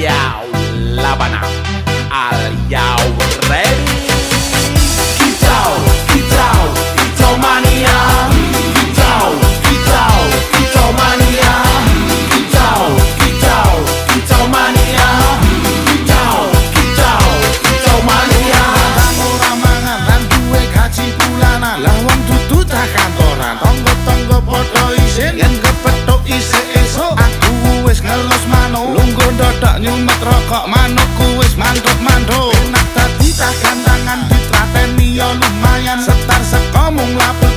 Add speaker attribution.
Speaker 1: Yo, Labana, are you ready? Kicau mania. Kicau mania. Kicau mania. Kicau mania.
Speaker 2: Kang ora mangan lan duwe gaji bulanan, lah wong dudu tak kantoran. Tonggo-tonggo padha isin yen kepethuk isih esuk. Aku wis ngelus manuk, lungguh ndodak nyumet rokok manukku wis mantuk-mantuk. Enak dadi tak gantangan ditrateni ya lumayan, setar seko mung laput